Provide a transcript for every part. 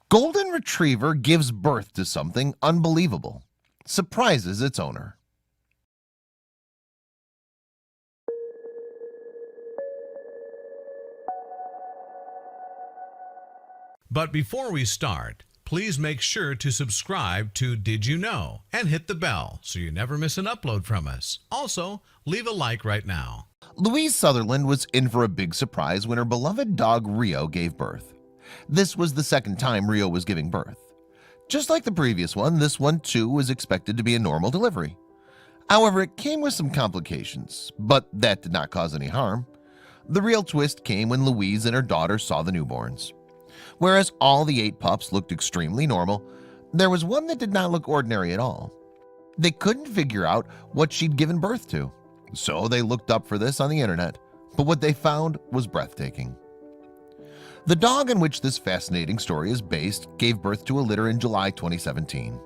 Golden Retriever gives birth to something unbelievable, surprises its owner. But before we start, please make sure to subscribe to Did You Know and hit the bell so you never miss an upload from us. Also, leave a like right now. Louise Sutherland was in for a big surprise when her beloved dog Rio gave birth. This was the second time Rio was giving birth. Just like the previous one, this one too was expected to be a normal delivery. However, it came with some complications, but that did not cause any harm. The real twist came when Louise and her daughter saw the newborns. Whereas all the 8 pups looked extremely normal, there was one that did not look ordinary at all. They couldn't figure out what she'd given birth to, so they looked up for this on the internet, but what they found was breathtaking. The dog on which this fascinating story is based gave birth to a litter in July 2017.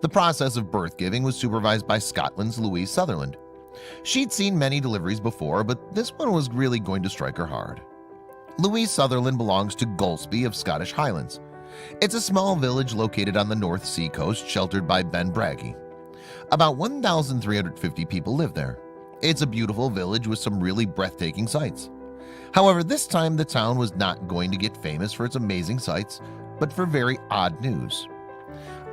The process of birth giving was supervised by Scotland's Louise Sutherland. She'd seen many deliveries before, but this one was really going to strike her hard. Louise Sutherland belongs to Golspie of Scottish Highlands. It's a small village located on the North Sea coast, sheltered by Ben Braggie. About 1,350 people live there. It's a beautiful village with some really breathtaking sights. However, this time the town was not going to get famous for its amazing sights, but for very odd news.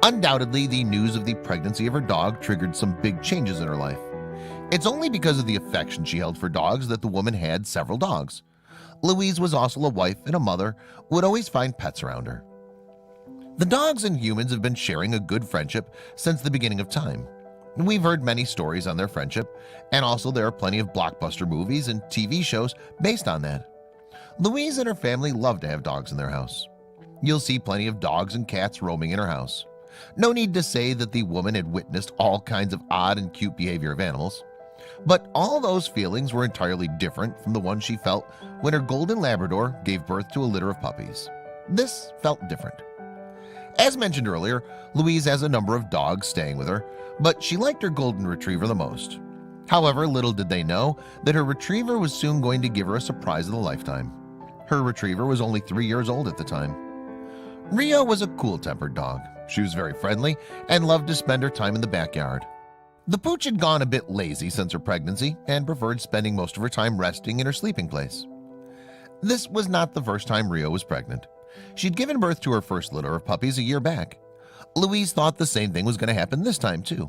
Undoubtedly, the news of the pregnancy of her dog triggered some big changes in her life. It's only because of the affection she held for dogs that the woman had several dogs. Louise was also a wife and a mother who would always find pets around her. The dogs and humans have been sharing a good friendship since the beginning of time. We've heard many stories on their friendship, and also there are plenty of blockbuster movies and TV shows based on that. Louise and her family love to have dogs in their house. You'll see plenty of dogs and cats roaming in her house. No need to say that the woman had witnessed all kinds of odd and cute behavior of animals. But all those feelings were entirely different from the ones she felt when her golden Labrador gave birth to a litter of puppies. This felt different. As mentioned earlier, Louise has a number of dogs staying with her, but she liked her golden retriever the most. However, little did they know that her retriever was soon going to give her a surprise of a lifetime. Her retriever was only 3 years old at the time. Rio was a cool-tempered dog. She was very friendly and loved to spend her time in the backyard. The pooch had gone a bit lazy since her pregnancy and preferred spending most of her time resting in her sleeping place. This was not the first time Rio was pregnant. She'd given birth to her first litter of puppies a year back. Louise thought the same thing was going to happen this time too.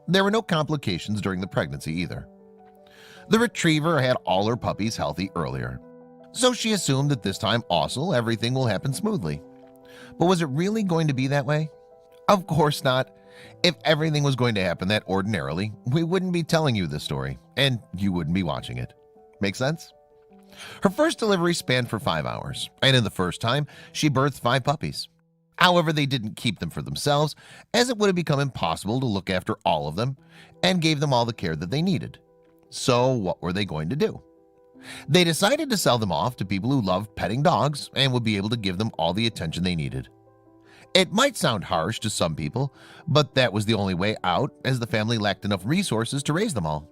There were no complications during the pregnancy either. The retriever had all her puppies healthy earlier, so she assumed that this time also everything will happen smoothly. But was it really going to be that way? Of course not. If everything was going to happen that ordinarily, we wouldn't be telling you this story, and you wouldn't be watching it. Make sense? Her first delivery spanned for 5 hours, and in the first time, she birthed 5 puppies. However, they didn't keep them for themselves, as it would have become impossible to look after all of them, and gave them all the care that they needed. So what were they going to do? They decided to sell them off to people who loved petting dogs and would be able to give them all the attention they needed. It might sound harsh to some people, but that was the only way out, as the family lacked enough resources to raise them all.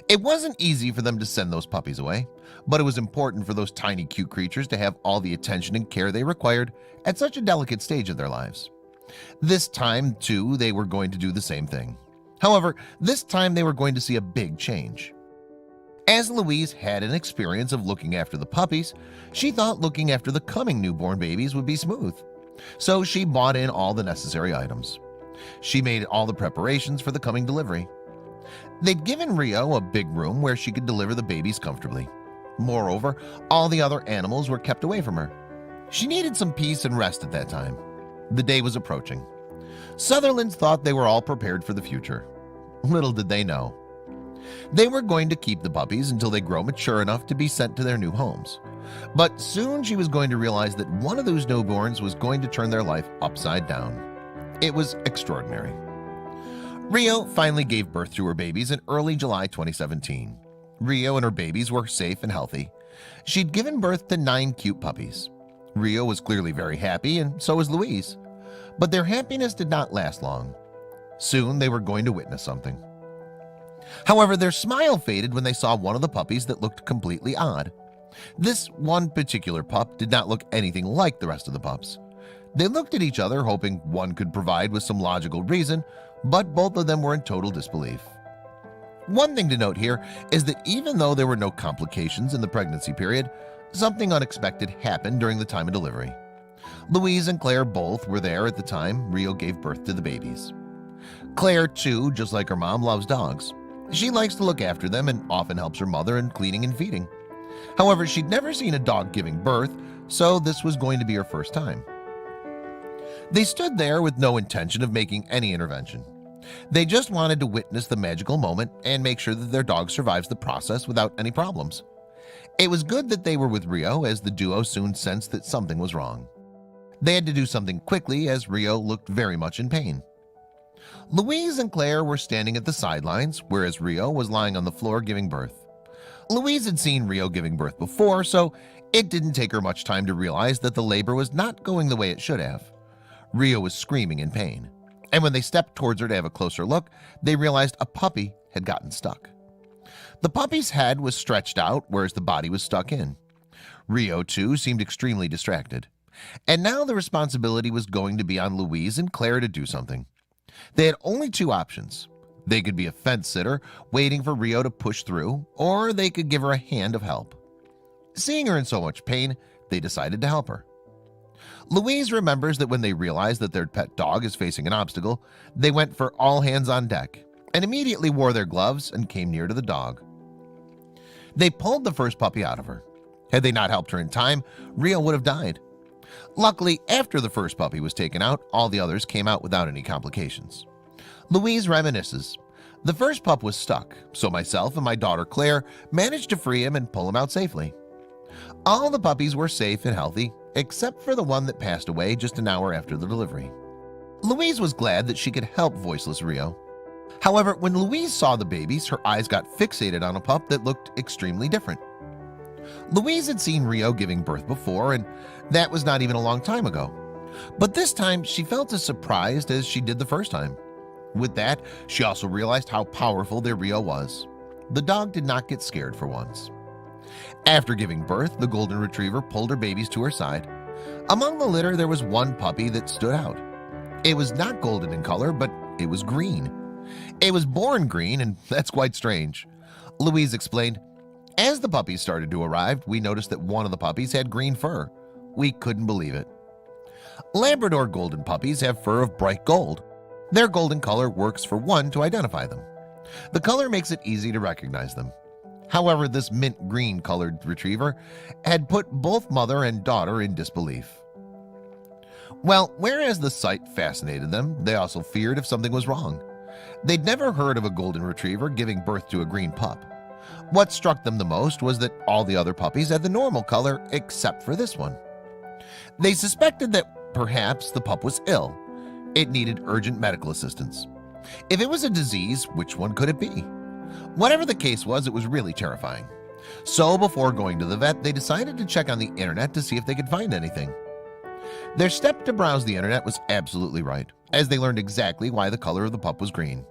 It wasn't easy for them to send those puppies away, but it was important for those tiny cute creatures to have all the attention and care they required at such a delicate stage of their lives. This time, too, they were going to do the same thing. However, this time they were going to see a big change. As Louise had an experience of looking after the puppies, she thought looking after the coming newborn babies would be smooth. So she bought in all the necessary items. She made all the preparations for the coming delivery. They'd given Rio a big room where she could deliver the babies comfortably. Moreover, all the other animals were kept away from her. She needed some peace and rest at that time. The day was approaching. Sutherlands thought they were all prepared for the future. Little did they know. They were going to keep the puppies until they grow mature enough to be sent to their new homes. But soon she was going to realize that one of those newborns was going to turn their life upside down. It was extraordinary. Rio finally gave birth to her babies in early July 2017. Rio and her babies were safe and healthy. She'd given birth to 9 cute puppies. Rio was clearly very happy, and so was Louise. But their happiness did not last long. Soon they were going to witness something. However, their smile faded when they saw one of the puppies that looked completely odd. This one particular pup did not look anything like the rest of the pups. They looked at each other, hoping one could provide with some logical reason, but both of them were in total disbelief. One thing to note here is that even though there were no complications in the pregnancy period, something unexpected happened during the time of delivery. Louise and Claire both were there at the time Rio gave birth to the babies. Claire, too, just like her mom, loves dogs. She likes to look after them and often helps her mother in cleaning and feeding. However, she'd never seen a dog giving birth, so this was going to be her first time. They stood there with no intention of making any intervention. They just wanted to witness the magical moment and make sure that their dog survives the process without any problems. It was good that they were with Rio, as the duo soon sensed that something was wrong. They had to do something quickly, as Rio looked very much in pain. Louise and Claire were standing at the sidelines, whereas Rio was lying on the floor giving birth. Louise had seen Rio giving birth before, so it didn't take her much time to realize that the labor was not going the way it should have. Rio was screaming in pain, and when they stepped towards her to have a closer look, they realized a puppy had gotten stuck. The puppy's head was stretched out, whereas the body was stuck in. Rio, too, seemed extremely distracted. And now the responsibility was going to be on Louise and Claire to do something. They had only two options. They could be a fence sitter, waiting for Rio to push through, or they could give her a hand of help. Seeing her in so much pain, they decided to help her. Louise remembers that when they realized that their pet dog is facing an obstacle, they went for all hands on deck and immediately wore their gloves and came near to the dog. They pulled the first puppy out of her. Had they not helped her in time, Rio would have died. Luckily, after the first puppy was taken out, all the others came out without any complications. Louise reminisces, "The first pup was stuck, so myself and my daughter Claire managed to free him and pull him out safely. All the puppies were safe and healthy, except for the one that passed away just an hour after the delivery." Louise was glad that she could help voiceless Rio. However, when Louise saw the babies, her eyes got fixated on a pup that looked extremely different. Louise had seen Rio giving birth before, and that was not even a long time ago. But this time, she felt as surprised as she did the first time. With that, she also realized how powerful their Rio was. The dog did not get scared for once. After giving birth, the golden retriever pulled her babies to her side. Among the litter, there was one puppy that stood out. It was not golden in color, but it was green. It was born green, and that's quite strange. Louise explained, "As the puppies started to arrive, we noticed that one of the puppies had green fur. We couldn't believe it." Labrador golden puppies have fur of bright gold. Their golden color works for one to identify them. The color makes it easy to recognize them. However, this mint green colored retriever had put both mother and daughter in disbelief. Well, whereas the sight fascinated them, they also feared if something was wrong. They'd never heard of a golden retriever giving birth to a green pup. What struck them the most was that all the other puppies had the normal color except for this one. They suspected that perhaps the pup was ill. It needed urgent medical assistance. If it was a disease, which one could it be? Whatever the case was, it was really terrifying. So before going to the vet, they decided to check on the internet to see if they could find anything. Their step to browse the internet was absolutely right, as they learned exactly why the color of the pup was green.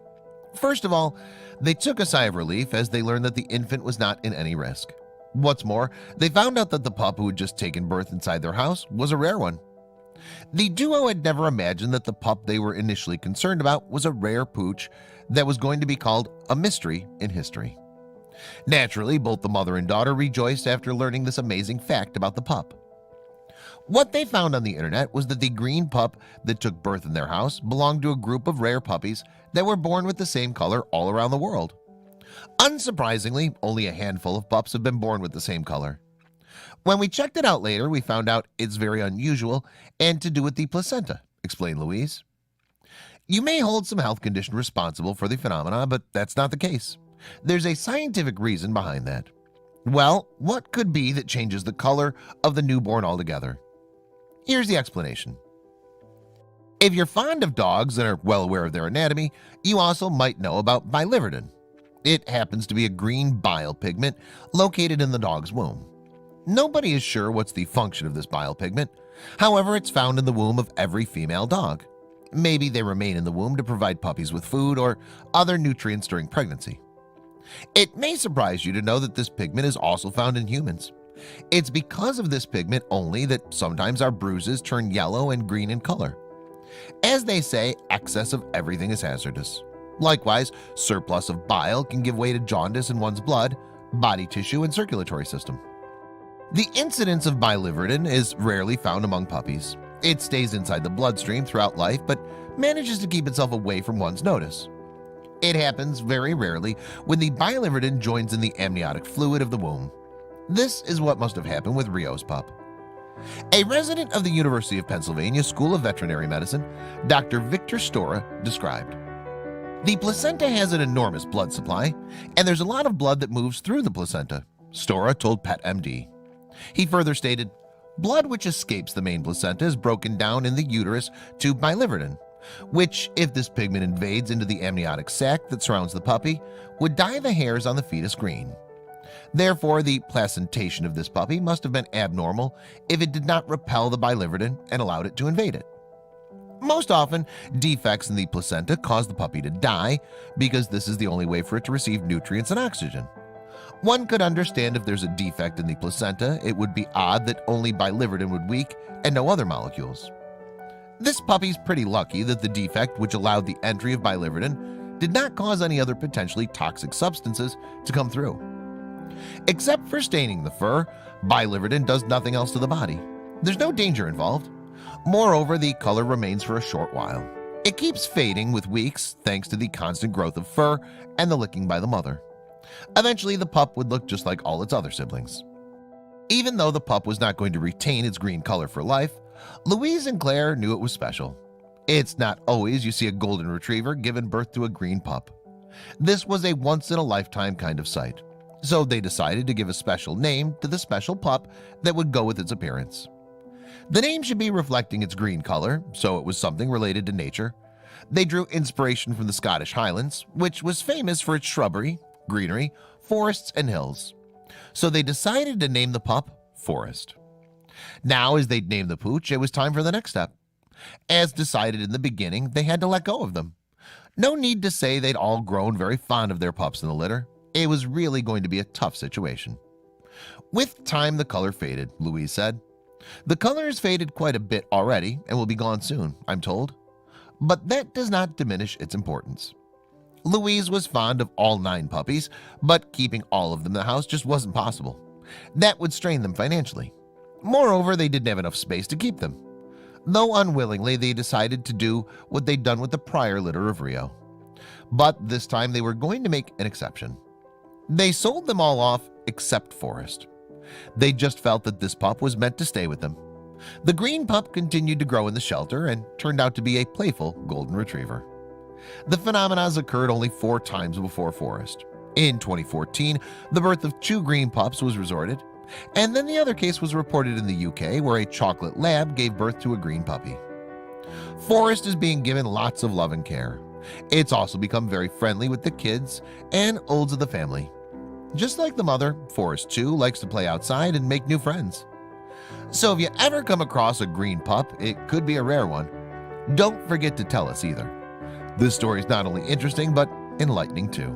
First of all, they took a sigh of relief as they learned that the infant was not in any risk. What's more, they found out that the pup who had just taken birth inside their house was a rare one. The duo had never imagined that the pup they were initially concerned about was a rare pooch that was going to be called a mystery in history. Naturally, both the mother and daughter rejoiced after learning this amazing fact about the pup. What they found on the internet was that the green pup that took birth in their house belonged to a group of rare puppies that were born with the same color all around the world. Unsurprisingly, only a handful of pups have been born with the same color. When we checked it out later, we found out it's very unusual and to do with the placenta, explained Louise. You may hold some health condition responsible for the phenomena, but that's not the case. There's a scientific reason behind that. Well, what could be that changes the color of the newborn altogether? Here's the explanation. If you're fond of dogs and are well aware of their anatomy, you also might know about biliverdin. It happens to be a green bile pigment located in the dog's womb. Nobody is sure what's the function of this bile pigment. However, it's found in the womb of every female dog. Maybe they remain in the womb to provide puppies with food or other nutrients during pregnancy. It may surprise you to know that this pigment is also found in humans. It's because of this pigment only that sometimes our bruises turn yellow and green in color. As they say, excess of everything is hazardous. Likewise, surplus of bile can give way to jaundice in one's blood, body tissue, and circulatory system. The incidence of biliverdin is rarely found among puppies. It stays inside the bloodstream throughout life but manages to keep itself away from one's notice. It happens very rarely when the biliverdin joins in the amniotic fluid of the womb. This is what must have happened with Rio's pup. A resident of the University of Pennsylvania School of Veterinary Medicine, Dr. Victor Stora, described, "The placenta has an enormous blood supply, and there's a lot of blood that moves through the placenta," Stora told Pet MD. He further stated, "Blood which escapes the main placenta is broken down in the uterus to biliverdin, which, if this pigment invades into the amniotic sac that surrounds the puppy, would dye the hairs on the fetus green. Therefore, the placentation of this puppy must have been abnormal if it did not repel the biliverdin and allowed it to invade it. Most often, defects in the placenta cause the puppy to die because this is the only way for it to receive nutrients and oxygen. One could understand if there's a defect in the placenta, it would be odd that only biliverdin would weak and no other molecules. This puppy's pretty lucky that the defect which allowed the entry of biliverdin did not cause any other potentially toxic substances to come through. Except for staining the fur, biliverdin does nothing else to the body. There's no danger involved. Moreover, the color remains for a short while. It keeps fading with weeks thanks to the constant growth of fur and the licking by the mother. Eventually, the pup would look just like all its other siblings." Even though the pup was not going to retain its green color for life, Louise and Claire knew it was special. It's not always you see a golden retriever giving birth to a green pup. This was a once-in-a-lifetime kind of sight, so they decided to give a special name to the special pup that would go with its appearance. The name should be reflecting its green color, so it was something related to nature. They drew inspiration from the Scottish Highlands, which was famous for its shrubbery, greenery, forests, and hills. So they decided to name the pup Forest. Now, as they'd named the pooch, it was time for the next step. As decided in the beginning, they had to let go of them. No need to say they'd all grown very fond of their pups in the litter. It was really going to be a tough situation. With time, the color faded, Louise said. "The color has faded quite a bit already and will be gone soon, I'm told. But that does not diminish its importance." Louise was fond of all 9 puppies, but keeping all of them in the house just wasn't possible. That would strain them financially. Moreover, they didn't have enough space to keep them. Though unwillingly, they decided to do what they'd done with the prior litter of Rio. But this time they were going to make an exception. They sold them all off except Forest. They just felt that this pup was meant to stay with them. The green pup continued to grow in the shelter and turned out to be a playful golden retriever. The phenomena occurred only 4 times before Forest. In 2014, the birth of 2 green pups was reported, and then the other case was reported in the UK where a chocolate lab gave birth to a green puppy. Forest is being given lots of love and care. It's also become very friendly with the kids and olds of the family. Just like the mother, Forest too likes to play outside and make new friends. So if you ever come across a green pup, it could be a rare one. Don't forget to tell us either. This story is not only interesting but enlightening too.